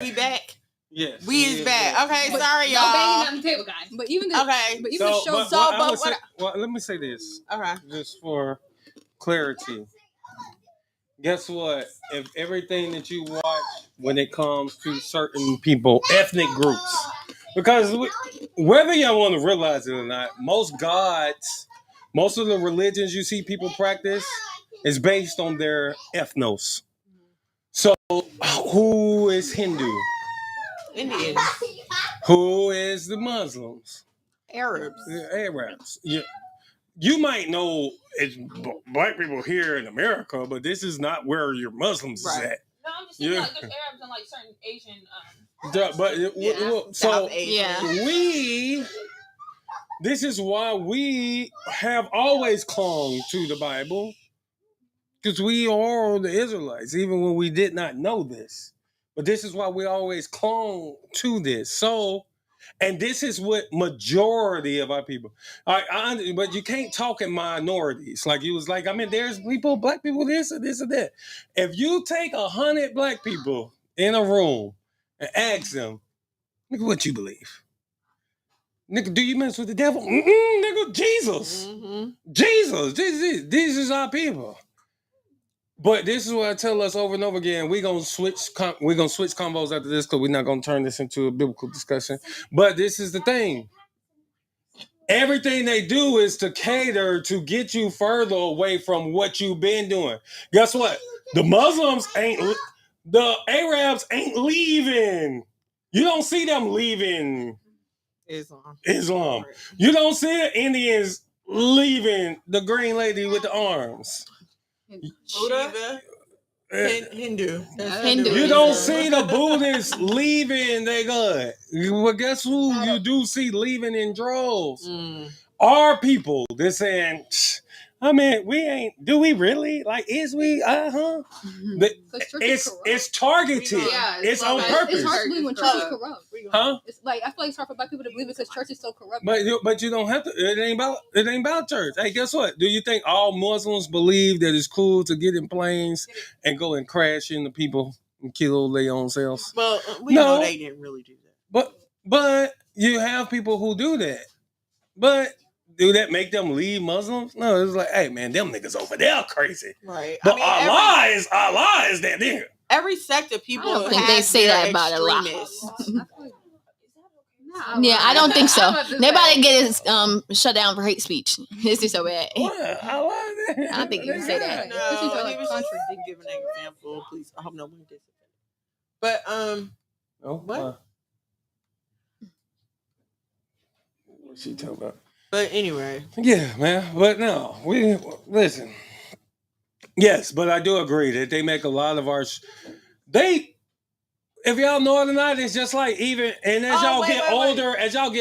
We back. Yes. We is back. Okay, But sorry, y'all banging y'all. on the table, guys. But even the show. Let me say this. Okay. Just for clarity. Guess what? If everything that you watch when it comes to certain people, ethnic groups, because whether y'all want to realize it or not, most of the religions you see people practice is based on their ethnos. So, who is Hindu? Indians. Who is the Muslims? Arabs. Arabs. Yeah. You might know it's black people here in America, but this is not where your Muslims is at. No, I'm just saying like there's Arabs and like certain Asian. So Asia. this is why we have always clung to the Bible, because we are the Israelites, even when we did not know this. But this is why we always clung to this. So, and this is what majority of our people. But you can't talk in minorities. Like you was like, I mean, there's people, black people, this or this or that. If you take 100 black people in a room and ask them, nigga, what you believe? Nigga, do you mess with the devil? Nigga, Jesus. Mm-hmm. Jesus. This is our people. But this is what I tell us over and over again. We're gonna switch combos after this because we're not gonna turn this into a biblical discussion. But this is the thing. Everything they do is to cater to get you further away from what you've been doing. Guess what? The Arabs ain't leaving. You don't see them leaving Islam. You don't see Indians leaving the green lady with the arms. Buddha? Hindu. You don't see the Buddhists leaving they God. Well, guess who you do see leaving in droves? Our people. They're saying, I mean, we ain't. Do we really? Like, is we? It's targeted. Yeah, it's on purpose. It's hard to believe when church is corrupt. Huh? It's like I feel like it's hard for black people to believe it because church is so corrupt. But you don't have to. It ain't about church. Hey, guess what? Do you think all Muslims believe that it's cool to get in planes and go and crash into people and kill their own selves? Well, we know they didn't really do that. But you have people who do that. But do that make them leave Muslims? No, it's like, hey man, them niggas over there crazy. Right. But Allah is that nigga. Every sect of people, I don't think they say that about Allah. Yeah, I don't think so. Nobody get shut down for hate speech. This is so bad. What? I don't think you can say that. No, he was didn't give an example. Please, I hope no one gets it. But what? What's she talking about? But anyway. Yeah, man. But no, we listen. Yes, but I do agree that they make a lot of our. If y'all know it or not, it's just like even and as y'all get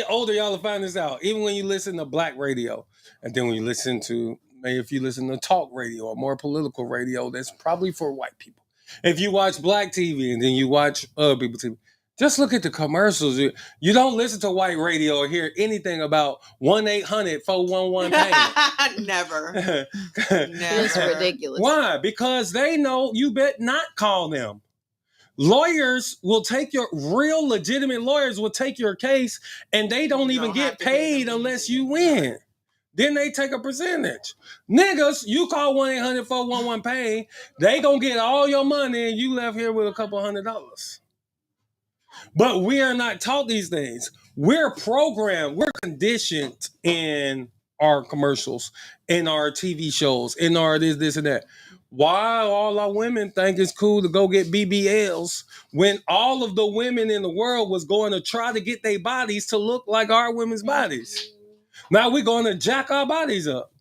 older, y'all will find this out. Even when you listen to black radio, and then when you listen to if you listen to talk radio or more political radio, that's probably for white people. If you watch black TV and then you watch other people's TV. Just look at the commercials. You don't listen to white radio or hear anything about 1-800-411-PAIN. Never. It's ridiculous. Why? Because they know you bet not call them. Lawyers will take real legitimate lawyers will take your case and they don't even get paid unless you win. Then they take a percentage. Niggas, you call 1-800-411-PAIN, they gonna get all your money and you left here with a couple $100. But we are not taught these things. We're programmed, we're conditioned in our commercials, in our TV shows, in our this and that. Why all our women think it's cool to go get BBLs when all of the women in the world was going to try to get their bodies to look like our women's bodies. Now we're going to jack our bodies up.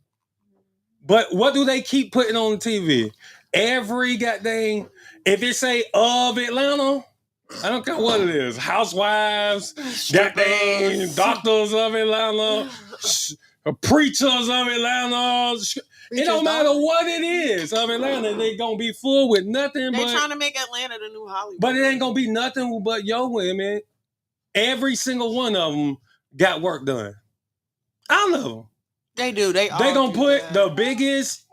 But what do they keep putting on the TV? Every goddamn, if it say of Atlanta, I don't care what it is. Housewives, goddamn doctors of Atlanta, preachers of Atlanta. It don't matter what it is of Atlanta. They gonna be full with nothing. They're trying to make Atlanta the new Hollywood. But it ain't gonna be nothing but your women. Every single one of them got work done. All of them. They do. They gonna put the biggest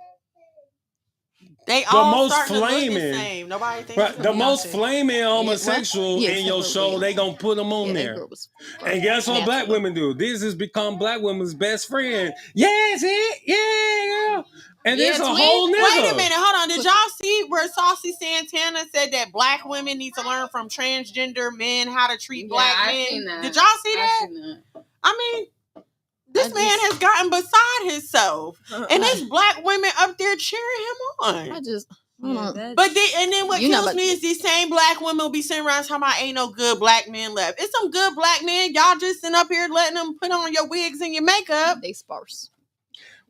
They the all most starting to look the flaming, same. Nobody thinks right? The most flaming homosexual Yeah, in your show, they gonna put them on Yeah, that there. girl was And guess what black natural. women do? This has become black women's best friend. Yes, it, yeah, girl. And Yeah, it's a twin. whole nigga. Wait a minute, hold on. Did y'all see where Saucy Santana said that black women need to learn from transgender men how to treat black men? Did y'all see that? I mean, this man has gotten beside himself, and there's black women up there cheering him on. I just. But then what kills me is these same black women will be sitting around talking about ain't no good black men left. It's some good black men. Y'all just sitting up here letting them put on your wigs and your makeup. They sparse.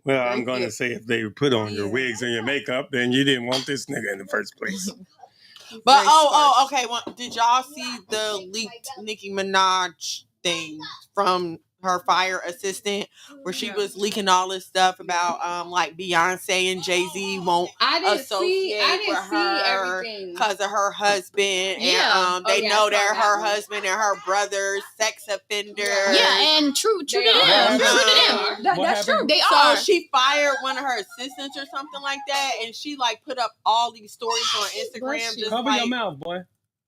Well, I'm going to say if they put on your wigs and your makeup, then you didn't want this nigga in the first place. But okay. Well, did y'all see the leaked Nicki Minaj thing from her fire assistant, where she was leaking all this stuff about like Beyonce and Jay-Z won't associate with her because of her husband, and they know they're her husband and her brother's sex offender. Yeah, and true to them. That's true. They are. So she fired one of her assistants or something like that, and she like put up all these stories on Instagram. Just cover like, your mouth, boy.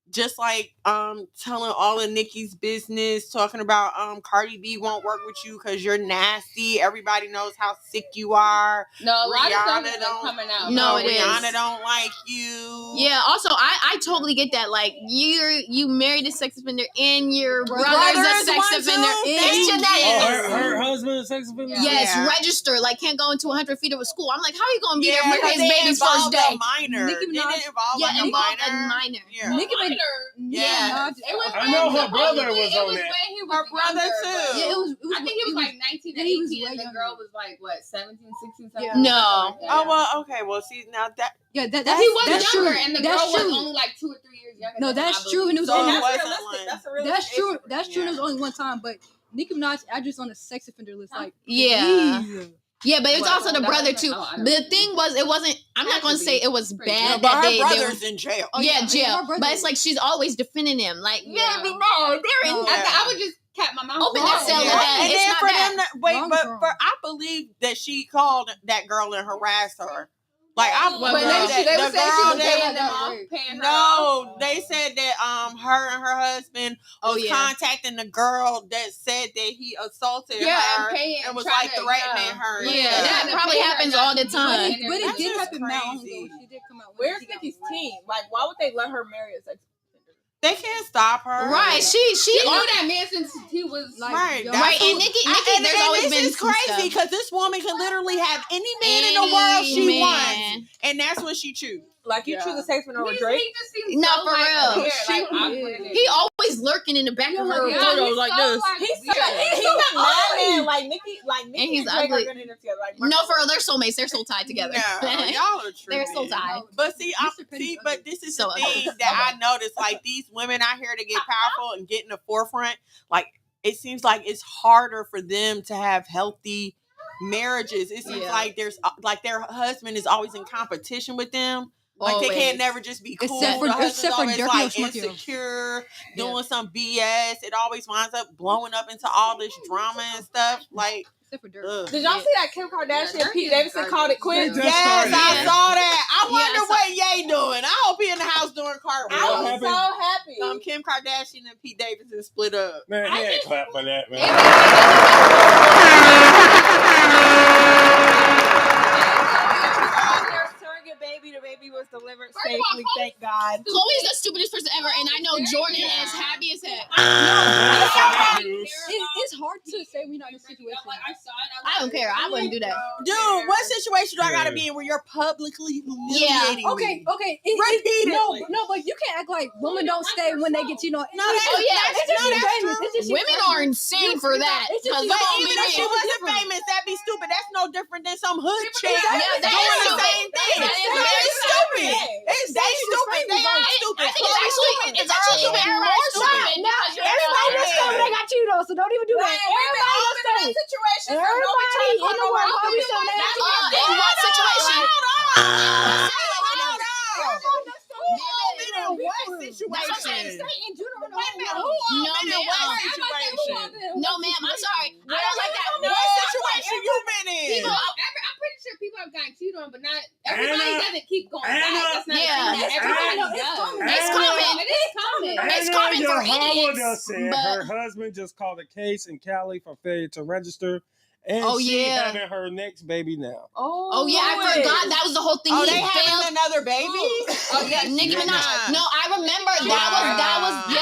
Just like telling all of Nicki's business, talking about Cardi B won't work with you because you're nasty. Everybody knows how sick you are. No, a lot Rihanna of stuff is coming out. No, Rihanna don't like you. Yeah. Also, I totally get that. Like you married a sex offender and your brother's a sex offender. It's genetics. Her husband is a sex offender. Yes, register. Like can't go into 100 feet of a school. I'm like, how are you gonna be there for his they baby's first day? Minor. Nicki Minaj, didn't involve like a minor. Yeah. Nicki Minaj. Yeah. I know her brother was on that. Her brother too. Yeah, it was I think it was like 19 to 18, and the girl was like, what, 17, 16, 17? Yeah. No. Oh, well, okay. Well, see, now that... Yeah, he was that's younger, true. and the that's girl true. was only like 2 or 3 years younger. No, that's true. And it was so only that's true. That's true. And it was only one time, but Nicki Minaj address on the sex offender list, like Yeah, but it was also the brother too. The thing was, it wasn't. I'm not gonna say it was bad. But that her they brother's were in jail. jail. But it's like she's always defending him. Like, they're in. I would just cap my mouth. Open that cell. And It's then not for bad. them to wait, but I believe that she called that girl and harassed her. Like I believe that the girl paying her no, they said that her and her husband was contacting the girl that said that he assaulted her and was like threatening her. Yeah, that probably happens all the time. But it did happen not long ago. She did come out. Where's Nicki's team? Like, why would they let her marry a sex? They can't stop her. Right. She knew that man since he was like, right. And Nicki, there's always been this is crazy because this woman can literally have any man in the world she wants, and that's what she chooses. Like you choose a sex over Drake? No, for real. He always lurking in the back of her photos like this. He's a man. Like Nicki, and he's ugly. No, for real, they're soulmates. They're soul tied together. Yeah, y'all are true. They're soul tied. But see, but this is the thing that I noticed. Like these women out here to get powerful and get in the forefront. Like it seems like it's harder for them to have healthy marriages. It seems like there's like their husband is always in competition with them. Like they can't never just be cool. Except for always Dirty like or insecure, doing some BS. It always winds up blowing up into all this drama and stuff. Like, except for did y'all see that Kim Kardashian and Pete Davidson called it quits? Yes, I saw that. I wonder what Ye doing. I hope he in the house doing cartwheels. I was so happy. Kim Kardashian and Pete Davidson split up. Man, he ain't clap for that, man. The baby was delivered safely, thank God. Chloe's the stupidest person ever, and I know Jordan is happy as heck. It's hard to say we're not in a situation. I don't care. I wouldn't do that. Dude, what situation do I gotta be in where you're publicly humiliating me? Okay. Repeatedly. No, but you can't act like women don't stay when they get, No, women are insane for that. Even if she wasn't famous, that'd be stupid. That's no different than some hood chick Yeah, doing the same thing. It's stupid. It's stupid. They are stupid. I think it's actually more stupid. Everybody that's stupid, they got you though, so don't even do that. Everybody that's stupid. Everybody in the world always so nasty. In what situation? No, ma'am, I'm sorry. I don't like that. What situation you been in? I'm pretty sure people have gotten cheated on, but not everybody doesn't keep going back. That's not Yeah. a thing that everybody does. It's coming. It is coming. It's coming for idiots, said but- her husband just called a case in Cali for failure to register, and Oh, she yeah. having her next baby now. Oh yeah, I forgot that was the whole thing. Oh, He they failed. having another baby? Oh yeah, Nicki Yeah. Minaj. No, I remember that was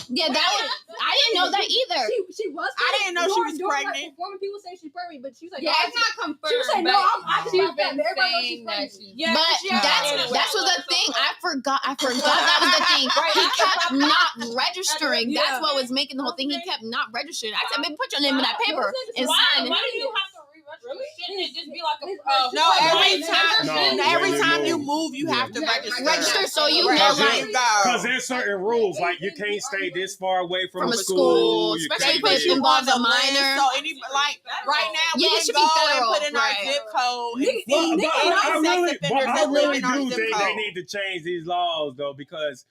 yeah that was. I didn't know that either. She was. I didn't know she was during, like, pregnant. performing, people say she's pregnant, but she was like, Yeah, no, it's not confirmed. She was saying, no, I just she's about that. been Everybody knows she's saying that pregnant. she's. Yeah, But yeah. that's was the thing. I forgot that was the thing. He kept not registering. Yeah. That's what was making the whole thing. He kept not registering. I said, "Baby, put your name in that paper and Why? sign it." Why do you have to re-register? Shouldn't it just be like a No, every time, No, every when you time you move. move, you have to Yeah. register. Register so you Right. know, There like, you Because go. there's certain rules, like you can't stay this far away from From a a school, You especially can't if be- it involves a On the list, minor. So any like right now, Yeah, we it can should go be federal, and put in right. our zip code and Nigga, see But any I sex really, offenders that live really in our do zip think code. they need to change these laws though, because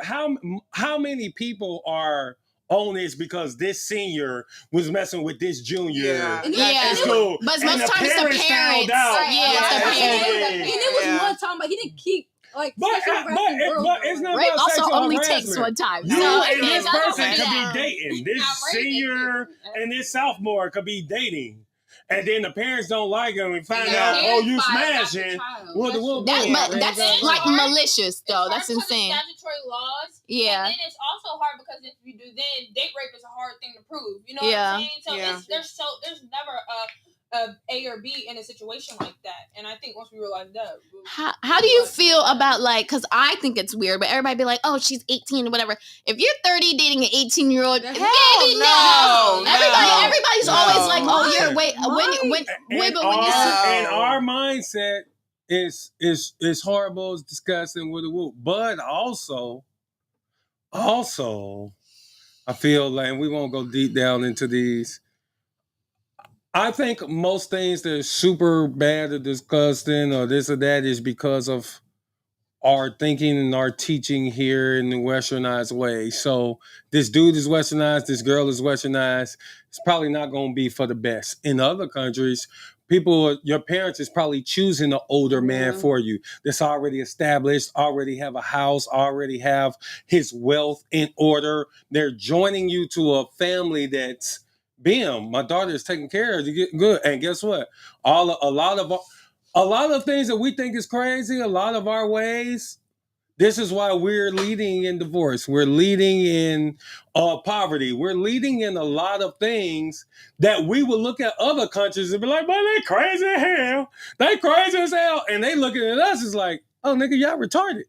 how many people are on this because this senior was messing with this junior? Yeah. Yeah. in school, But and most the times the parents parents. found out. Yeah, Yeah. the Yeah. parents. And it was Yeah. one time, but he didn't keep like. But sexual harassing girls, but though. it's not Rape about also sexual only harassment. takes one time. You So and this I don't person do could that. be dating. This Now, rape is senior different. and this sophomore could be dating. And then the parents don't like them and find Yeah. out, oh, you smashing. Well, That, Yeah, but there you that's go. like malicious though. That's It's hard because of insane. Statutory laws. Yeah. And then it's also hard because if you do, then date rape is a hard thing to prove. You know Yeah. what I'm saying? So Yeah. there's never a or B in a situation like that. And I think once we realize that, How do you feel about like? Because I think it's weird, but everybody be like, "Oh, she's 18 or whatever." If you're 30 dating an 18-year-old, baby, no. everybody's No. always like, "Oh, you're Right. wait, but when you our- see." And our mindset is horrible, it's disgusting with a whoop. But also, I feel like we won't go deep down into these. I think most things that are super bad or disgusting or this or that is because of our thinking and our teaching here in the westernized way. So this dude is westernized, this girl is westernized. It's probably not going to be for the best. In other countries, your parents is probably choosing an older man for you that's already established, already have a house, already have his wealth in order. They're joining you to a family that's bam, my daughter is taking care of you, get good. And guess what? A lot of things that we think is crazy, a lot of our ways, this is why we're leading in divorce. We're leading in poverty. We're leading in a lot of things that we would look at other countries and be like, man, they crazy as hell. They crazy as hell. And they looking at us as like, oh, nigga, y'all retarded.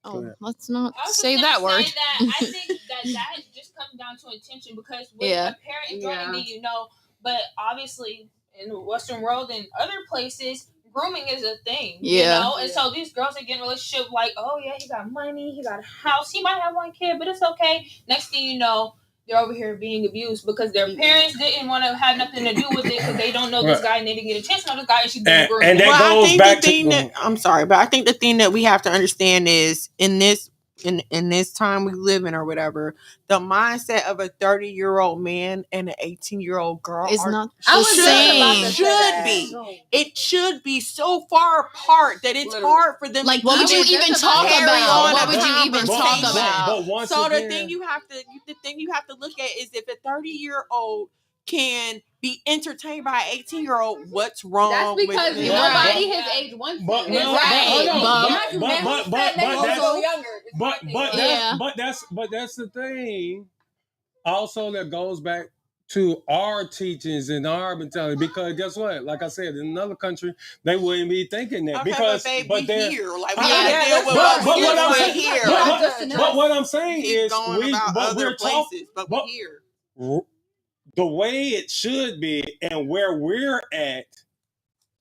Oh, let's not I was say just that gonna word. say that I think that just comes down to intention because with Yeah. a parent enjoying but obviously in the Western world and other places, grooming is a thing. Yeah. You know? And so these girls are getting a relationship like, oh yeah, he got money, he got a house, he might have one kid, but it's okay. Next thing you know, they're over here being abused because their parents didn't want to have nothing to do with it because they don't know this guy and they didn't get a chance to know this guy and she's being groomed. And that Well, goes I think back the thing to that I'm sorry, but I think the thing that we have to understand is in this time we live in or whatever, the mindset of a 30-year-old man and an 18-year-old girl It's are not I the was just about same. to say Should that. be. It should be so far apart that it's hard for them. Like, to what would you even even talk carry about? on What a would you even talk conversation. about? But once So again, the thing you have to look at is if a 30-year-old can be entertained by an 18-year-old, what's wrong? That's because with nobody that? his age wants to. But Right, but that's the thing. Also, that goes back to our teachings and our mentality. Because guess what? Like I said, in another country, they wouldn't be thinking that. Okay, because but they're here, like we Yeah, gotta deal with but what what I'm we're saying- here. but what I'm saying Keep is, going about other we're talking. places, but but- we're here. The way it should be and where we're at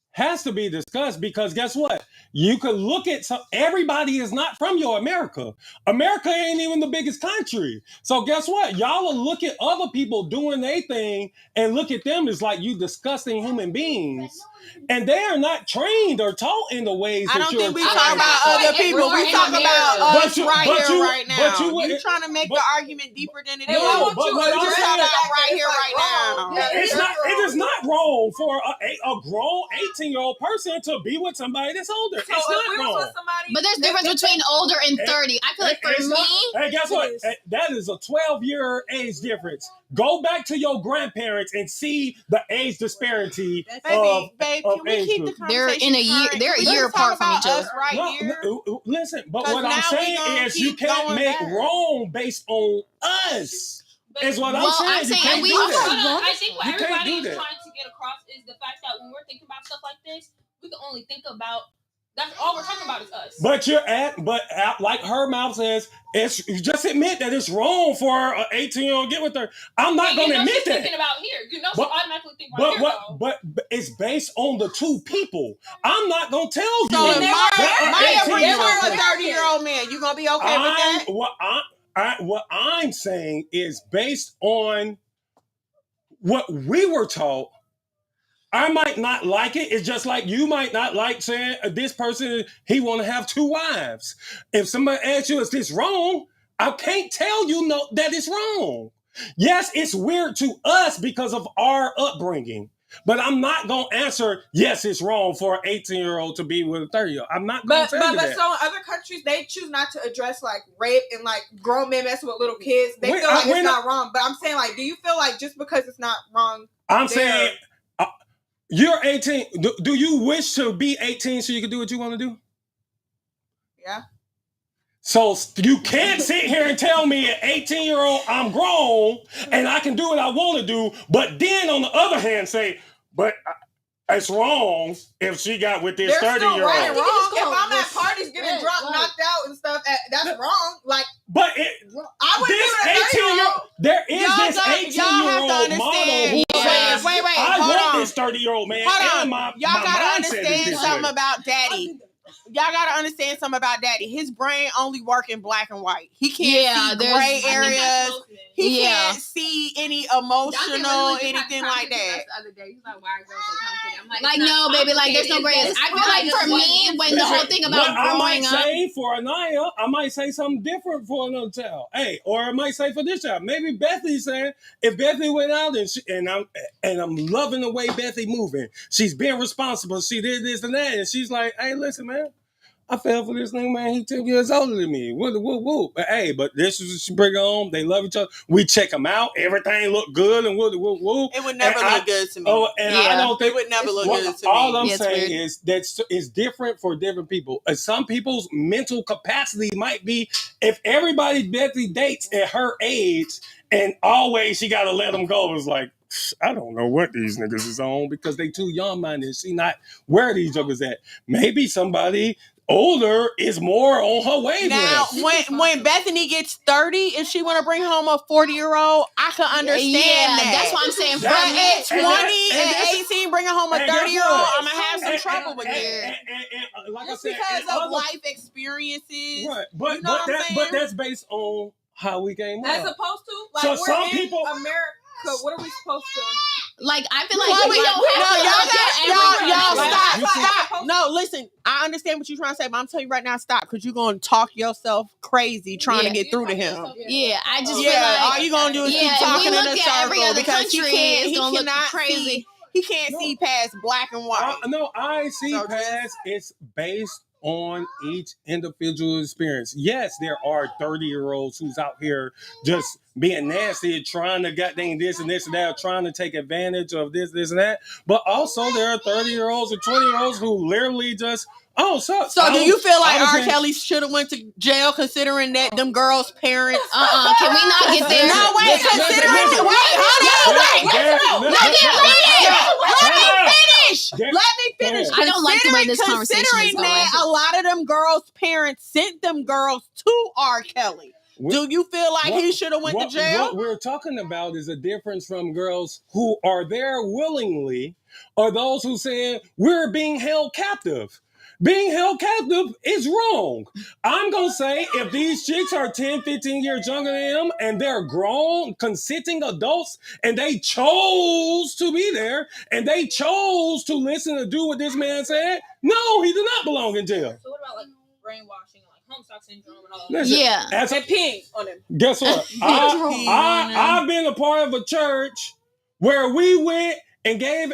has to be discussed because guess what? You could look at everybody is not from your America. America ain't even the biggest country. So guess what? Y'all will look at other people doing their thing and look at them as like you disgusting human beings. and they are not trained or taught in the ways. I that don't you're think we trained. talk about other people. We talk about us right now. You trying to make the argument deeper than it is. No, but what I'm You're saying- talking about right here, right now. It's not. It is not wrong for a grown 18-year-old person to be with somebody that's older. It's not wrong. But there's difference between older and 30. I feel like for It's me, not- hey, guess what? That is a 12-year age difference. Go back to your grandparents and see the age disparity. Babe, of can we age keep the group. They're conversation in a year. current? They're a Let's year talk apart from about each other. us right No, here. no, listen, but 'Cause what I'm now we saying gonna is you keep can't going make back. wrong based on us. Is what Well, I'm I'm saying. saying You we can't do also that. I think what You can't everybody do is that. trying to get across is the fact that when we're thinking about stuff like this, we can only think about that's all we're talking about is us. But like her mouth says, it's you just admit that it's wrong for an 18-year-old to get with her. I'm not going to admit she's that. thinking about here. You know, But- she automatically think about here. Though. But it's based on the two people. I'm not going to tell you. So that Maya an brings 18-year-old her a 30-year-old man. You gonna be okay with that? What I'm saying is based on what we were taught. I might not like it. It's just like you might not like saying this person, he want to have 2 wives. If somebody asks you, is this wrong? I can't tell you no that it's wrong. Yes, it's weird to us because of our upbringing. But I'm not going to answer, yes, it's wrong for an 18-year-old to be with a 30-year-old. I'm not going to tell you that. So in other countries, they choose not to address like rape and like grown men messing with little kids. They feel like it's not wrong. But I'm saying, like, do you feel like just because it's not wrong? I'm saying, you're 18. Do you wish to be 18 so you can do what you want to do? Yeah. So you can't sit here and tell me an 18-year-old I'm grown and I can do what I want to do, but then on the other hand say, but it's wrong if she got with this 30-year-old. Right and wrong. If I'm at parties getting drunk, knocked out and stuff, that's wrong. Like, but I would this do it 18-year-old. There is this 18-year-old model who says, wait, I hold want on. this 30-year-old man. Hold and on. Y'all my gotta mindset is understand this something way. about Daddy. Y'all gotta understand something about Daddy. His brain only work in black and white. He can't see gray areas. He can't see any emotional, anything like that. like no, baby, like there's no gray areas. I feel like for me, when the whole thing about I might growing up, say for Anaya, I might say something different for another child. Hey, or I might say for this child. Maybe Bethany's saying if Bethany went out and I'm loving the way Bethany moving. She's being responsible. She did this and that, and she's like, hey, listen, man. I fell for this nigga, man. He 10 years older than me. Woo. But hey, but this is she bring her home. They love each other. We check them out. Everything look good and woo. It would never look good to me. Oh, and I don't think it would never look good to all me. I'm saying is that it's different for different people. Some people's mental capacity might be if everybody Bethany dates at her age and always she got to let them go. It's like, I don't know what these niggas is on because they too young minded. See not where these jokers at. Maybe somebody older is more on her wavelength. Now, when Bethany gets 30, if she want to bring home a 40-year-old, I can understand that. That's what I'm saying. But at 20 and 18, bringing home a 30-year-old, I'm gonna have some trouble with that. Like Just I said, because of life experiences. Right, you know what I'm saying? but that's based on how we came up. as opposed to like So we're some in people- America. What are we supposed to? Like I feel like we don't have to. Stop. No, listen. I understand what you're trying to say, but I'm telling you right now, stop, because you're gonna talk yourself crazy trying to get through to him. Yeah, I just feel like all you gonna do is keep talking in a circle because he cannot crazy. He can't see past black and white. No, I see past. It's based on each individual experience. Yes, there are 30-year-olds who's out here just being nasty, trying to goddamn this and this and that, trying to take advantage of this and that. But also there are 30-year-olds or 20-year-olds who literally just, So do you feel like R. Kelly should have went to jail considering that them girls' parents? Can we not get there? No, wait, considering that. Let me finish. I don't like the way this conversation is Considering going. that a lot of them girls' parents sent them girls to R. Kelly. Do you feel like he should have went to jail? What we're talking about is a difference from girls who are there willingly or those who say we're being held captive. being held captive is wrong. I'm going to say if these chicks are 10, 15 years younger than them and they're grown, consenting adults, and they chose to be there and they chose to listen to do what this man said, no, he did not belong in jail. So what about like brainwashing, like homestuck syndrome and all that? Listen, Yeah. as a, And peeing on him. guess what? I've been a part of a church where we went and gave,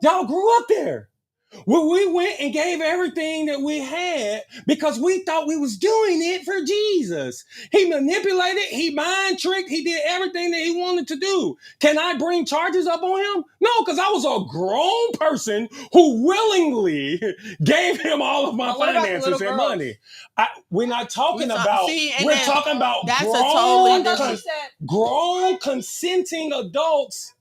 y'all grew up there. Where we went and gave everything that we had because we thought we was doing it for Jesus. He manipulated, he mind tricked, he did everything that he wanted to do. Can I bring charges up on him? No, because I was a grown person who willingly gave him all of my finances and money. We're not talking about, we're talking about grown consenting adults.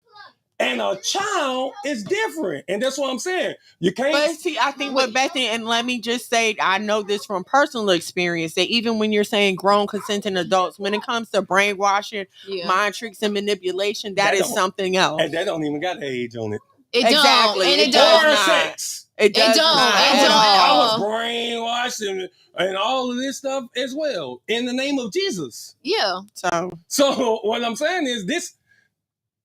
And a child is different. And that's what I'm saying. You can't. But see, I think what Bethany, and let me just say, I know this from personal experience, that even when you're saying grown consenting adults, when it comes to brainwashing, mind tricks, and manipulation, that is something else. And that don't even got age on it. It exactly. Don't. And it does not. Sex. It does not. I was brainwashed and all of this stuff as well in the name of Jesus. Yeah. So what I'm saying is this.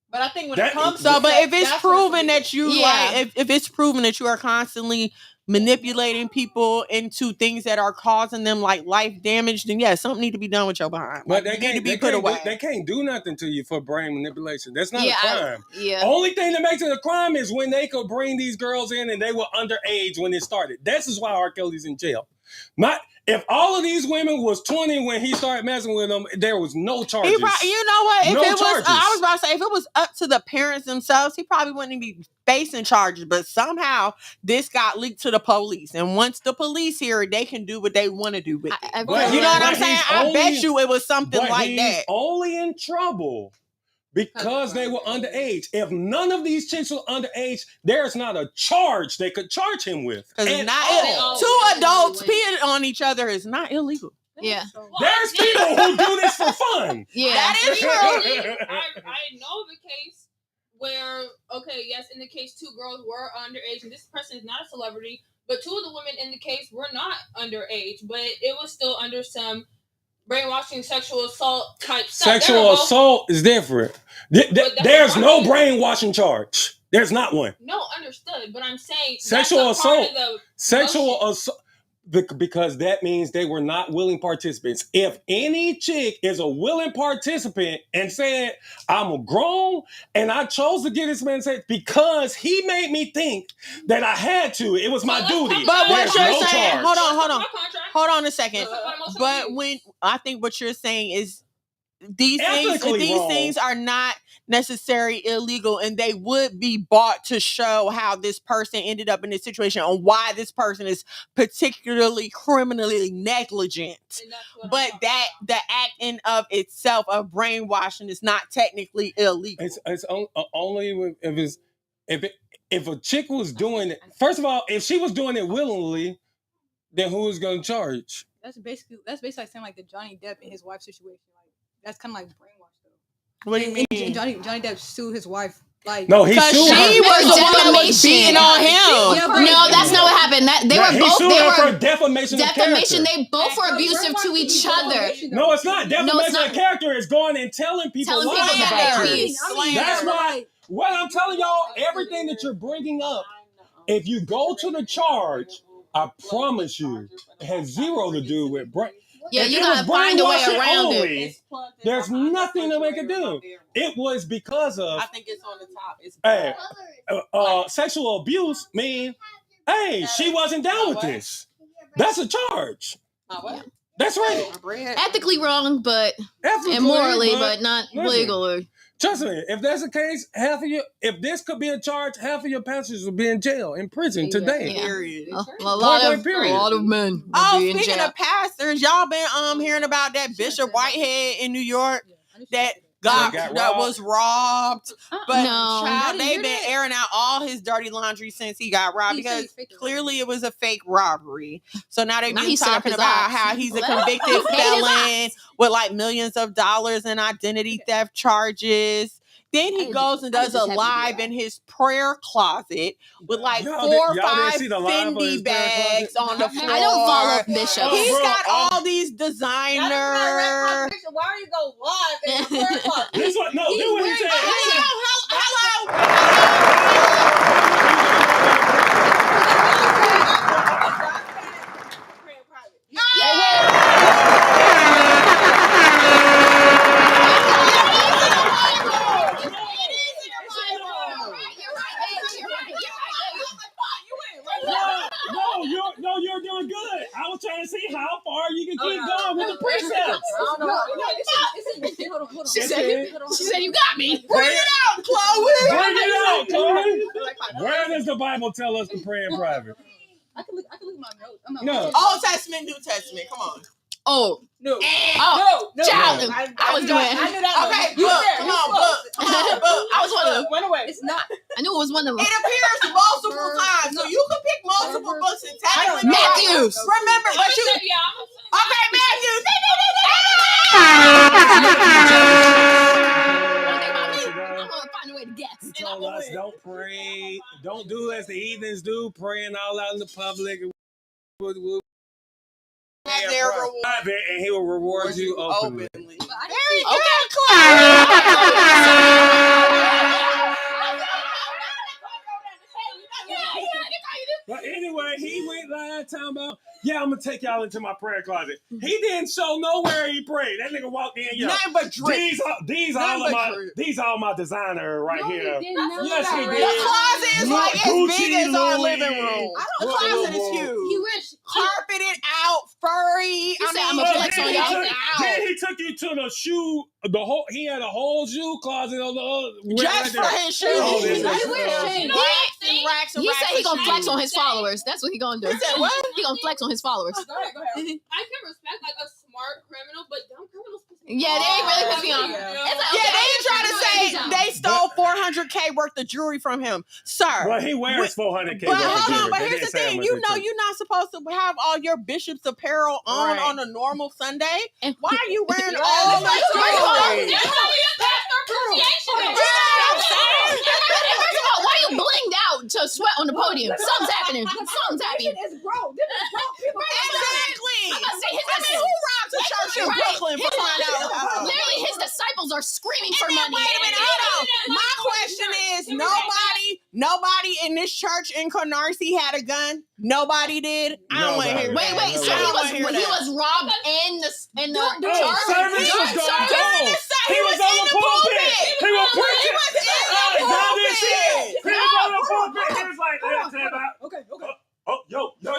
But I think when it comes to but if it's proven that you like, if it's proven that you are constantly manipulating people into things that are causing them like life damage, then yes, something need to be done with your behind. But they need to be put away. They can't do nothing to you for brain manipulation. That's not a crime. Yeah. Only thing that makes it a crime is when they could bring these girls in and they were underage when it started. This is why R. Kelly's in jail. If all of these women was 20 when he started messing with them, there was no charges. You know what? If I was about to say, if it was up to the parents themselves, he probably wouldn't be facing charges. But somehow this got leaked to the police, and once the police hear it, they can do what they want to do with it. You know what I'm saying? I bet you it was something like that. He's only in trouble because they were underage. If none of these chicks were underage, there's not a charge they could charge him with. Two adults peeing on each other is not illegal. Yeah. There's people who do this for fun. Yeah. That is true. I know of a case where, yes, in the case 2 girls were underage, and this person is not a celebrity, but 2 of the women in the case were not underage, but it was still under some brainwashing, sexual assault type stuff. Sexual assault is different. There's no brainwashing charge. There's not one. No, understood. But I'm saying sexual assault. Because that means they were not willing participants. If any chick is a willing participant and said, I'm grown and I chose to get this man sex because he made me think that I had to. It was my duty. But what you're saying, hold on a second. But when I think what you're saying is these things are not necessarily illegal, and they would be bought to show how this person ended up in this situation and why this person is particularly criminally negligent. But that the act in of itself of brainwashing is not technically illegal. It's only if a chick was doing it. First of all, if she was doing it willingly, then who is going to charge? That's basically like saying like the Johnny Depp and his wife situation. Like that's kind of like brainwash though. What do you mean? Johnny Depp sued his wife. Like no, he sued her. She was the one that was beating on him. No, that's not what happened. They were for defamation of character. They both were abusive to each other. No, it's not. Defamation of character is going and telling people lies about you. That's why. What I'm telling y'all, everything that you're bringing up, if you go to the charge, I promise you, it has zero to do with brain. Yeah, you gotta find a way around it. There's nothing to make it do. It was because of. I think it's on the top. It's sexual abuse. Man, hey, she wasn't down with this. That's a charge. That's right. Ethically wrong, but and morally, but not legally. Trust me, if that's the case, if this could be a charge, half of your pastors would be in jail, in prison today. Period. A lot of men. Speaking of pastors, y'all been hearing about that Bishop Whitehead in New York that was robbed. But child, they've been airing out all his dirty laundry since he got robbed because clearly it was a fake robbery. So now they've been talking about how he's a convicted felon with like millions of dollars in identity theft charges. Then he goes and does a live in his prayer closet with like 4 or 5 Fendi bags on the floor. I don't follow Bishop. He's got all these designers. Why are you go live in the prayer closet? This what? No, this what he said. Hello. No, you're doing good. I was trying to see how far you can keep going with the precepts. She said, you got me. Bring it out, Chloe. Bring it out, Chloe. Where does the Bible tell us to pray in private? I can look at my notes. No. Old Testament, New Testament. Come on. Oh. No. Child. I was doing it. I knew that. Okay, book. Come on, book. I was one of them. Went away. It's not. I knew it was one of them. It appears multiple times, so you can pick multiple books and technically. Matthews. Remember, but you. Okay, Matthews. I'm gonna find a way to guess. He told us don't pray, don't do as the heathens do, praying all out in the public. Their reward. And he will reward you openly. Very Okay, But anyway, he went last time about, yeah, I'm gonna take y'all into my prayer closet. He didn't show nowhere he prayed. That nigga walked in, yo. Nothing but drip. These all my designer right here. Yes, he The did. closet is like as big as our Louis. living room. The closet is huge. He wish. Carpeted out, furry. said I'm a flex on y'all. Then he took you to the shoe. He had a whole shoe closet on the other. Just for his shoes. Oh, this is- Racks and racks and He racks said he of gonna flex shoes. on his followers. That's what he gonna do. He said what? He gonna flex on his followers. Go ahead. I can respect like a smart criminal, but dumb criminals. Yeah, they ain't really put me on. Yeah. It's like, Yeah, okay, they ain't trying to say they stole $400K worth of jewelry from him, sir. Well, he wears $400K. But worth of hold on, jewelry. but They here's didn't the say how thing. much You they know took. you're not supposed to have all your bishop's apparel on Right. a normal Sunday. And- Why are you wearing Yeah, all that's that right. jewelry? That's how we pastor appreciation. First of all, why you blinged out to sweat on the podium? Something's happening. Something's happening. It's broke. This is broke people. Exactly. I'm about to say his I mean, who robs a church in Brooklyn for crying out loud? Literally, his disciples are screaming for And then, money. wait a minute, hold on. My question is, nobody in this church in Canarsie had a gun? Nobody did? I don't want to hear Wait, that. so I don't wanna he hear that. was robbed in the Oh, church. service was going on. He was on in the the pulpit. pulpit. He was He preaching. was in the God, this shit. pulpit. He was on the pulpit. He was like, Okay. oh, yo. You know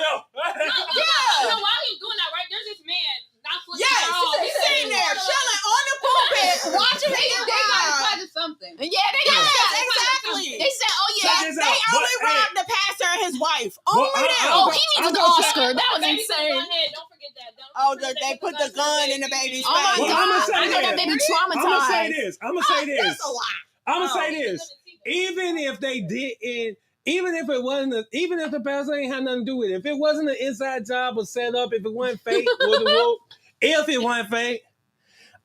why he's doing that, right? There's this man not flipping Yes, he's sitting there chilling on the pulpit, watching him rob. Something. Yeah, they got Yes, that. exactly. They said, oh Check yeah. this They out. only But, hey, robbed the pastor and his wife. But Only them. Oh, he needs an Oscar. That was Baby insane. gun head, don't forget that. Oh, they put the gun in the baby's Oh my face. Well, I'ma God. say I know that this. baby I'm gonna say traumatized. this. I'm gonna say this. That's a lot. I'm gonna say this. Even if they didn't, even if it wasn't, even if the pastor ain't had nothing to do with it, if it wasn't an inside job or set up, if it wasn't fake, if it wasn't fake,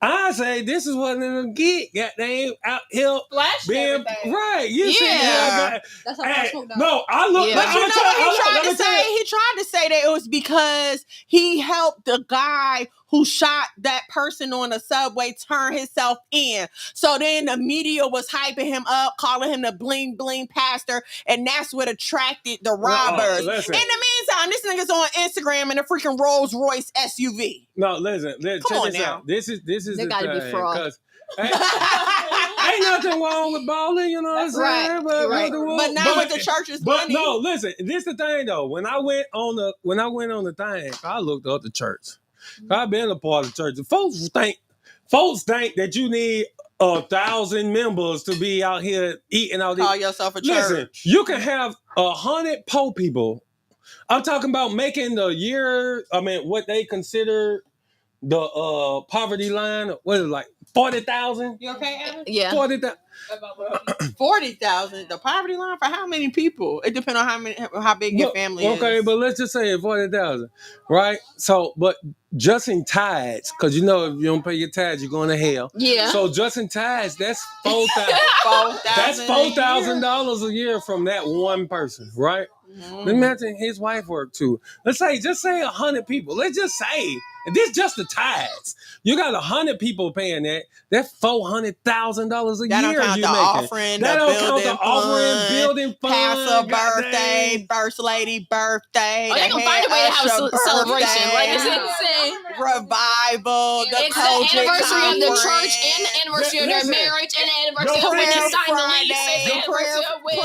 I say this is what they're get. Goddamn out here Flash being everything. right. You see, Yeah. That's how I hey, spoke down. no, I look. Yeah. But I'm you know gonna tell- what he I'm tried to gonna tell you- say? He tried to say that it was because he helped the guy who shot that person on the subway turn himself in. So then the media was hyping him up, calling him the bling bling pastor, and that's what attracted the robbers. listen. In the meantime, this nigga's on Instagram in a freaking Rolls Royce SUV. No, listen. Come check on this now. out. This is They the gotta be thing, fraud. 'cause ain't nothing wrong with balling, you know what I'm Right, saying? Right. But not with the church's money. no, listen. This the thing though. When I went on the thing, I looked up the church. I've been a part of the church. Folks think that you need 1,000 members to be out here eating all these. Call yourself a Listen, church. you can have 100 poor people. I'm talking about making the year. I mean, what they consider the poverty line. What is it, like 40,000. You okay, Evan? Yeah. 40,000. 40,000. The poverty line for how many people? It depends on how big your family is. Okay, but let's just say 40,000, right? So, but just in tithes, because you know if you don't pay your tithes, you're going to hell. Yeah. So just in tithes, that's $4,000. That's $4,000 a year from that one person, right? Mm-hmm. Imagine his wife worked too. Just say 100 people. Let's just say, and this just the tithes. You got 100 people paying that. That's $400,000 a that year. Don't count you the making. offering, That the don't building count the offering, building fund, pastor goddamn. birthday, first lady birthday. Oh, they gonna find a way to have a celebration. Like it's birthday, insane. revival. The It's the anniversary of the church conference. and the anniversary of their Listen, marriage and the anniversary of when they prayer signed the Friday, lease and the anniversary of when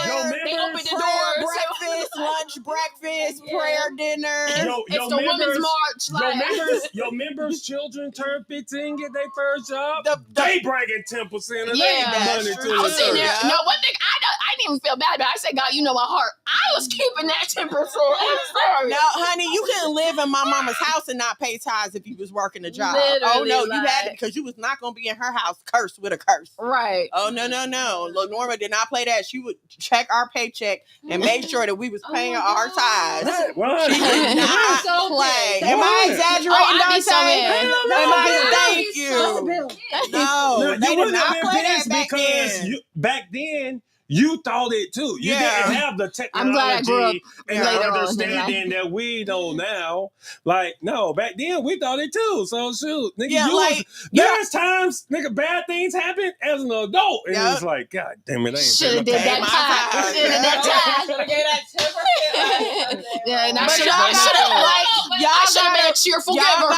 they opened the doors. breakfast, lunch, breakfast, prayer dinner. It's the women's march. Like, Your members' children turn 15, get their first job. The- They bringing 10% of Yeah, their money that's to true. I the was sitting there. church. Yeah. No, one thing I didn't even feel bad about. I said, God, you know my heart. I was keeping that 10%. I'm sorry. No, honey, you couldn't live in my mama's house and not pay tithes if you was working a job. Oh Literally, no, you had like- to, because you was not gonna be in her house cursed with a curse. Right. Oh no. Norma did not play that. She would check our paycheck and make sure that we was paying our tithes. What? She did not So play. bad. Am I What? exaggerating, Oh, I'd be so Dante? mad. Am I? Thank So you. Bill. No, No, they you did wouldn't not have play been that pissed back because then. back then you thought it too. You Yeah. didn't have the technology I'm glad I grew up and later the on in understanding that we know now. Like, no, back then we thought it too. So shoot, nigga, Yeah, like, there's times, nigga, bad things happen as an adult, and Yup. it's like, God damn it, I ain't Should have paying did my my that time. time. Should have did that time. Should've gave that 10%. Yeah, and I But should y'all have. gotta, like, I y'all should have been a gotta, cheerful y'all giver.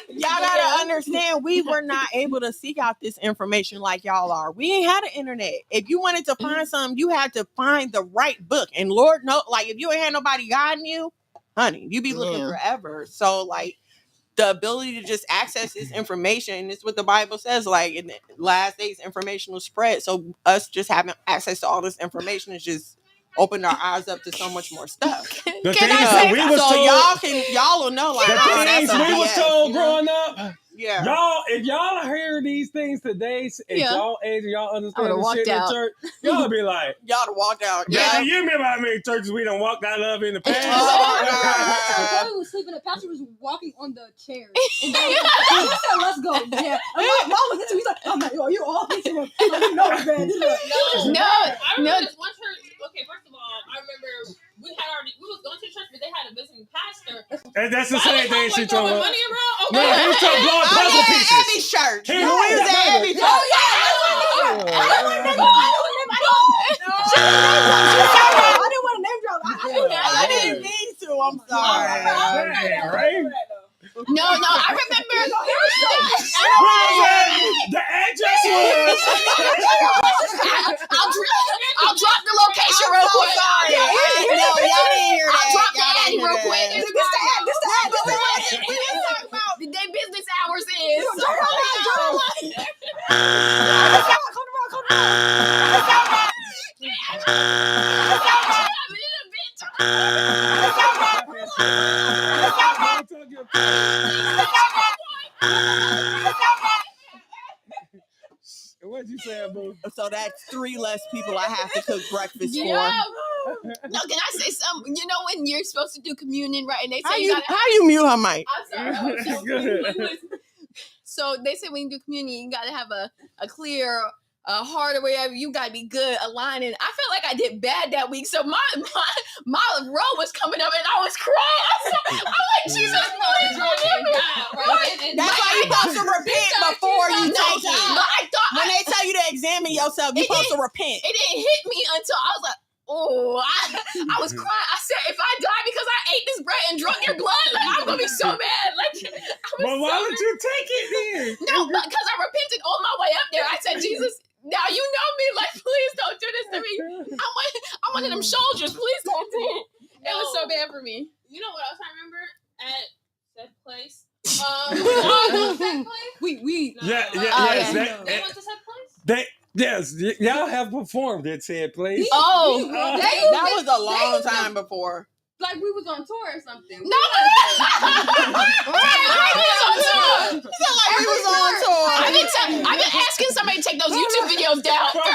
y'all gotta understand, we were not able to seek out this information like y'all are. We ain't had an internet. If you wanted to find something, you had to find the right book. And Lord know, like if you ain't had nobody guiding you, honey, you be looking Yeah. forever. So like the ability to just access this information, and it's what the Bible says, like in the last days information will spread. So us just having access to all this information is just opened our eyes up to so much more stuff. The Can things I that say we So was told, y'all will know like the oh, things that's a we was BS, told you know? growing up. Yeah. Y'all, if y'all hear these things today, at Yeah. y'all age, and y'all I understand would've the walked shit in out. church, y'all be like, Y'all to walk out. yeah, Yeah. you remember how many churches we done walked out of in the past? Oh, my So God. Chloe was sleeping. The pastor was walking on the chair. And he said, "Let's go." Yeah. And mom was into. He's like, "I'm like, yo, you all into him. Like, you know it's bad." He's like, No, I remember no. this one church. Okay, first of all, I remember we was going to church, but they had a visiting pastor. And that's the same thing she told throwing me. money around. No, Okay. he was talking blowing Oh, puzzle yeah, pieces. Abby's church. He We was at was Abby's at church. I didn't want to name drop. I didn't mean to. I'm sorry. Yeah, right? No, I remember. The address was. I'll drop the location real quick. Sorry. No, y'all didn't hear that. I'll drop the Y'all ad didn't hear real that. quick. This the ad. We didn't talk about the day business hours is. What'd you say, boo? So that's 3 less people I have to cook breakfast Yeah. for. No, can I say something? You know when you're supposed to do communion, right? And they How say you gotta. mute her mic? I'm sorry. Good. So they say when you do communion, you gotta have a clear heart or whatever. You gotta be good aligning. I felt like I did bad that week, so my row was coming up and I was crying. I'm like, Jesus, please forgive me. That's why you supposed to repent before you No, take but it. I thought When they tell you to examine yourself, you It supposed to repent. it didn't hit me until I was like, oh, I was crying. I said, if I die because I ate this bread and drunk your blood, like, I'm gonna be so mad. Like, I was But why so would you take it then? No, because I repented on my way up there. I said, Jesus, now you know me. Like, please don't do this to me. I'm one of them soldiers. Please don't do it. It was so bad for me. You know what else I remember at said place? Said place? We. No. Yeah, Oh, yes. yeah. They went to said place? Yes, y'all have performed at said place. Oh, That was a long time before. like we was on tour or something. No, I've been asking somebody to take those YouTube videos down forever.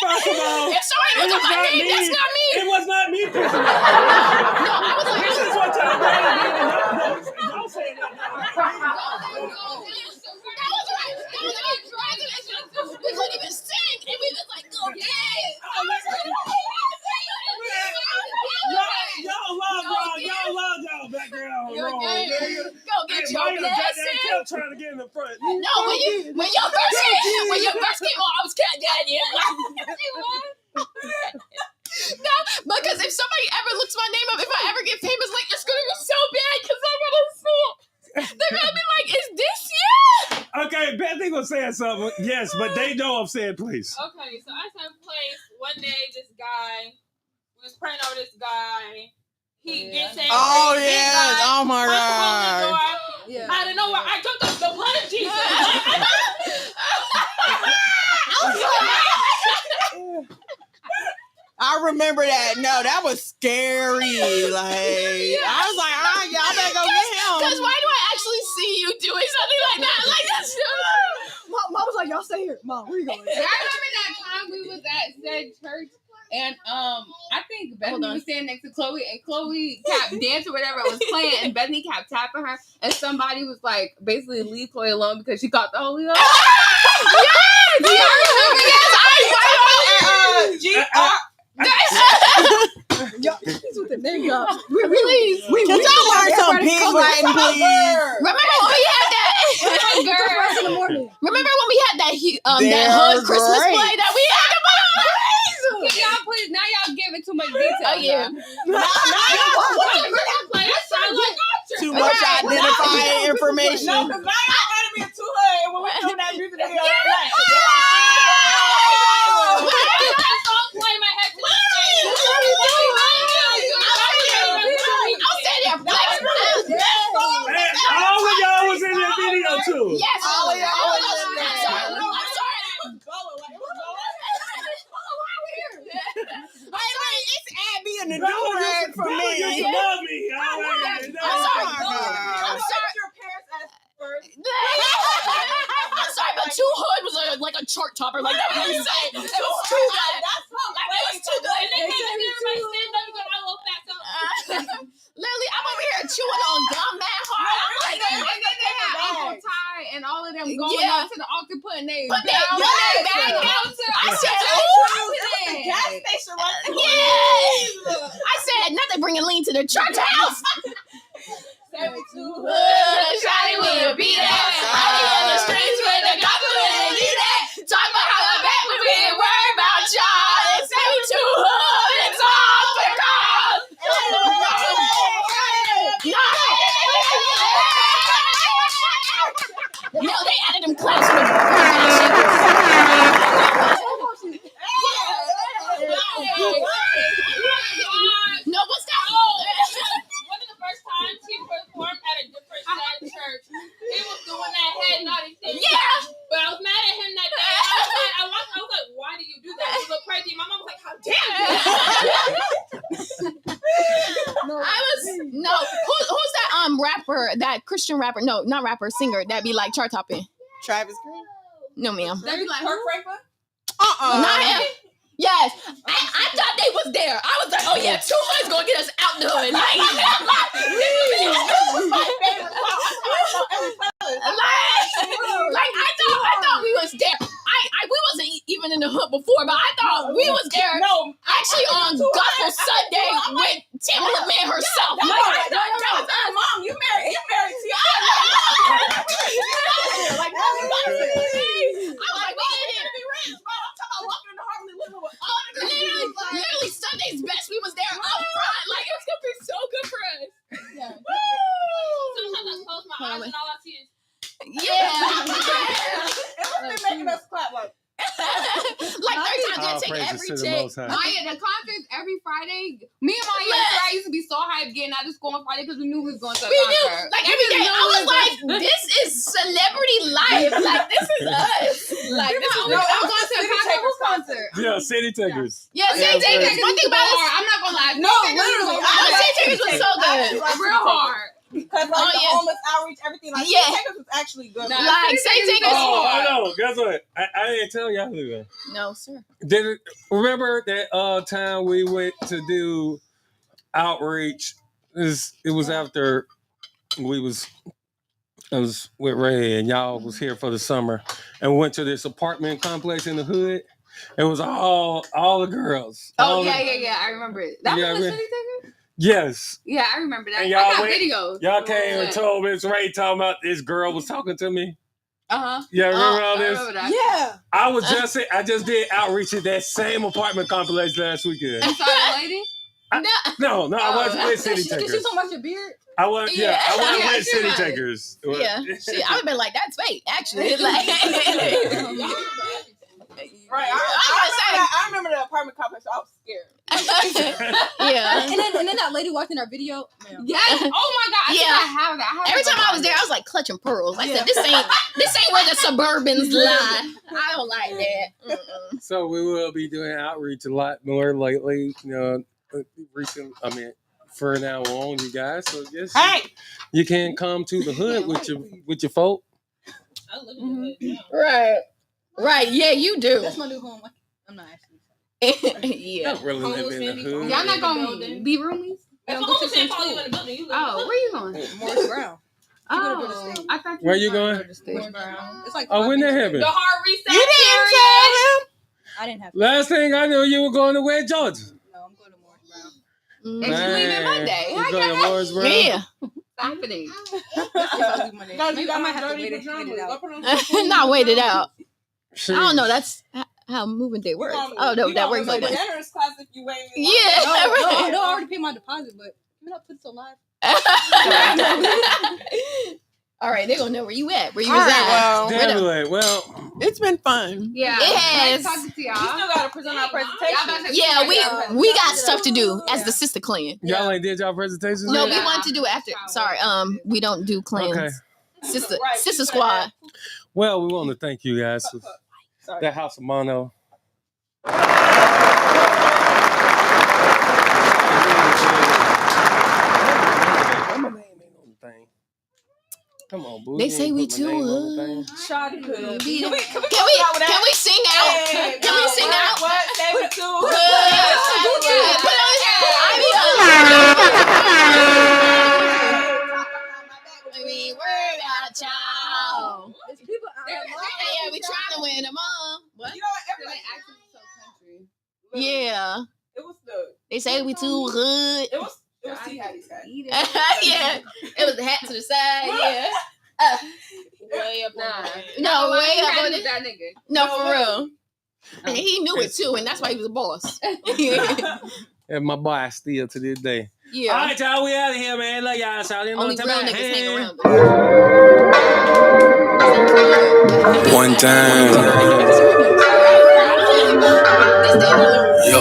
First of all, If somebody looks at my name, that's not me. It was not me. No, I was like, This is what y'all did. Don't say that. We couldn't even sing, and we was like, go get it. Y'all love y'all background. Go get your Maya got blessing. that kept trying to get in the front. No, when your verse came on, I was cat daddy. No, because if somebody ever looks my name up, if I ever get famous, like it's gonna be so bad because I'm gonna see it. They're gonna be like, "Is this you?" Okay, Bethany was saying something. Yes, but they know I'm saying please. Okay, so I said place. One day, this guy, we was praying over this guy. He gets in. Oh yes! Oh my God. god! Yeah. Out of nowhere, I took the blood of Jesus. I remember that. No, that was scary. Like I was like, all right, y'all better go get Because him. why do I actually see you doing something like that? Like that's Mom was like, y'all stay here. Mom, where you going? I remember that time we was at said church, and I think Bethany was standing next to Chloe, and Chloe kept dancing, whatever it was playing, and Bethany kept tapping her, and somebody was like, basically leave Chloe alone because she caught the Holy Ghost. Yo, he's with the name up. please. Can y'all learn some pig Latin, please? Remember when we had that? in the morning. Remember when we had that that They're hood Christmas great. play that we had? Can y'all please, now y'all giving too much detail. Oh yeah. Too much identifying information. No, because now y'all gotta be a too hood when we film that music video all night. All of y'all was in that video too. Yes, All of y'all was in there. I'm sorry. It's Abby and the Bella do-rag used for to me. love me. I'm sorry. Oh my God. I'm sorry. Your parents asked first. I'm sorry, but too hood was like a chart topper. Like that was insane. It was too good. That's so Like it was too good. Literally, I'm over here chewing on gum that hard. I'm like, And then they had Uncle Ty and all of them going Yeah. up to the altar putting their Put their down back back down. down to I said, gas station right there. yes. I said, nothing bringing lean to the church house. Shawty will be there. I be on the streets with the gospel and be there. Talk about how the back we been worried about y'all. It's me too hood. It's all because. No, they added them claps for the No, what's that? One of the first times he performed at a different side church, he was doing that head nodding thing. Yeah. But I was mad at him that day. I was like, why do you do that? You look crazy. My mom was like, how dare you? Who's that rapper, that Christian rapper? No, not rapper, singer that be like chart topping. Travis Green? No, ma'am. They be like, Kirk Franklin? Not him. Yes, I thought they was there. I was like, oh yeah, two hoods gonna get us out the hood. Like I thought we was there. We wasn't even in the hood before, but I thought we was there. No, Actually on Gospel Sunday with Timberland Man herself. no, Mom, you married T.I. Like, I was like, we didn't be rich, bro. I'm talking about walking in the Harley living with all the literally Sunday's best. We was there up front. Like it was gonna be so good for us. Sometimes I close my eyes and all I see is Yeah. It was been making us clap like. Like 3 times All I take praises every to the check. Most High. Maya, the concerts every Friday. Me and Maya and Sarah used to be so hyped getting out of school on Friday because we knew we was going to a We knew, concert. like every day, I was like, "This is celebrity life. Like this is us. Like this is I'm going to a concert. Yeah, city takers. Yeah, city takers. One thing about us, I'm not gonna lie. No, literally. city takers was so good. Real hard. Because like the homeless outreach, everything like Yeah. Takers was actually good. Nah, Like city takers. Oh, I know. Guess what? I didn't tell y'all who. No, sir. Remember that time we went to do outreach? It was after I was with Ray and y'all was here for the summer, and we went to this apartment complex in the hood. It was all the girls. Oh yeah. I remember it. That Yeah, was the man. city taker. Yes. Yeah, I remember that. And I y'all got went- videos. Y'all came and told Miss Ray talking about this girl was talking to me. Yeah, remember all I this? remember that. Yeah. I just did outreach at that same apartment complex last weekend. You saw the lady? No, I wasn't with City Did she Takers. talk about your beard? I wasn't Yeah. with Yeah, City she Takers. Yeah, shit, I would have been like, that's fake, actually. It's like, Right. I remember the apartment complex. I was scared. yeah. And then that lady watching our video. Man. Yes. Oh my god. I think Yeah. I have that. Every time I was there, I was like clutching pearls. I said, this ain't where the Suburbans lie. I don't like that. Mm-mm. So we will be doing outreach a lot more lately. For now on, you guys. So yes, you can come to the hood with your folk. I live in the hood. Right. Yeah, you do. That's my new home. I'm not actually. Yeah. Don't really live in the hood. Y'all not gonna be roomies? If the homeless ain't follow you in the building, you live Oh, where you going? Morris Brown. Oh, Georgia State. I thought Where you going? Morris Brown. It's like. Oh, when that in happened? the hard reset You didn't period. tell him. I didn't have. Last thing I knew, you were going to West Georgia. No, I'm going to Morris Brown. And you leaving Monday. You Hi, going to guys. Morris Brown? Yeah. Happening. Maybe I might have to wait it out. Not wait it out. Shit. I don't know. That's how moving day works. Oh, no, that works like that. Generous class if you wait. Yeah. No, right. I already paid my deposit, but give it up, put it on live. All right, they're gonna know where you at, where you All right, reside. well, Definitely. Well, it's been fun. Yeah. It has. Nice talking to We y'all. still gotta present our presentation. Y'all about to- Yeah, we got stuff to do as the sister clan. y'all ain't did y'all presentations No, yet? we wanted to do it after. Sorry, we don't do clans. Okay. Sister Right, sister squad. Well, we want to thank you guys for Sorry. that House of Mono. Come on, boo. They You say ain't we put my name on the too thing. Shawty could. Can Can we we sing out? Hey, Can we sing out? What? Say we too. Good. Put on we worry about y'all. There's people out there. Yeah, we trying to win them all. What? You know what? Everybody Yeah. It was the. They say we too good. It was T. Hattie's hat. Yeah. It was the hat to the side. Yeah. Way up Nah. No, way up on it. it. That nigga. No, for real. And he knew it too, and that's why he was a boss. And my boy still to this day. Yeah. All right, y'all, we out of here, man. Love y'all. So I didn't Only know real what niggas hang around. One time. Yo.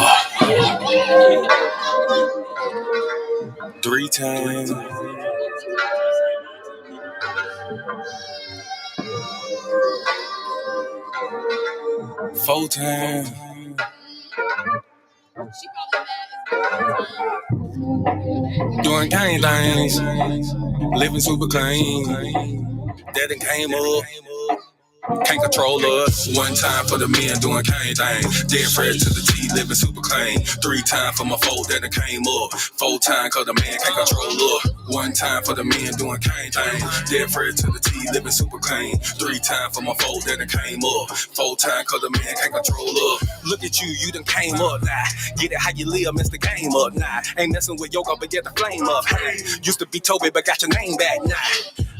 3 times. 4 times. Doing gang things. Living super clean. Daddy came up. Can't control us. 1 time for the men doing cane thing. Dead fresh to the T, living super clean. 3 times for my folk that came up. 4 times cause the man can't control us. 1 time for the men doing cane thing. Dead fresh to the T, living super clean. 3 times for my folk that came up. 4 times cause the man can't control us. Look at you, you done came up now. Get it how you live, mess the game up now. Ain't messing with yoga, but get the flame up. Hey, used to be Toby, but got your name back now.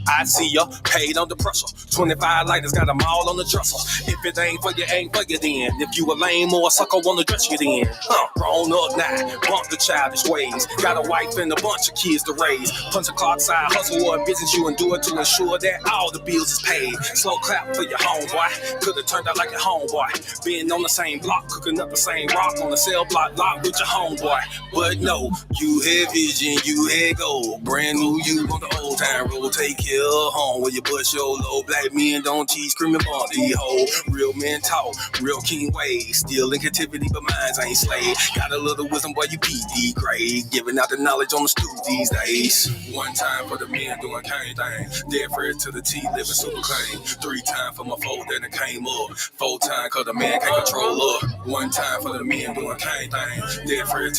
I see ya, paid under pressure. 25 lighters, got them all on the dresser. If it ain't for you, ain't for you then. If you a lame or a sucker, wanna dress you then. Grown up now, bump the childish ways. Got a wife and a bunch of kids to raise. Punch a clock side hustle or a business you endure to ensure that all the bills is paid. Slow clap for your homeboy, could've turned out like your homeboy. Being on the same block, cooking up the same rock on the cell block lock with your homeboy. But no, you had vision, you had gold. Brand new you on the old time road, take care here, home where you bust your low. Black men don't cheat, screaming bomb these hoes. Real men talk, real king ways. Still in captivity, but minds ain't slave. Got a little wisdom, boy, you PD grade. Giving out the knowledge on the stoop these days. One time for the men doing cane thing. Dead fresh to the T, living super clean. 3 times for my foe that came up. 4 times cause the man can't control up. 1 time for the men doing cane thing. Dead fresh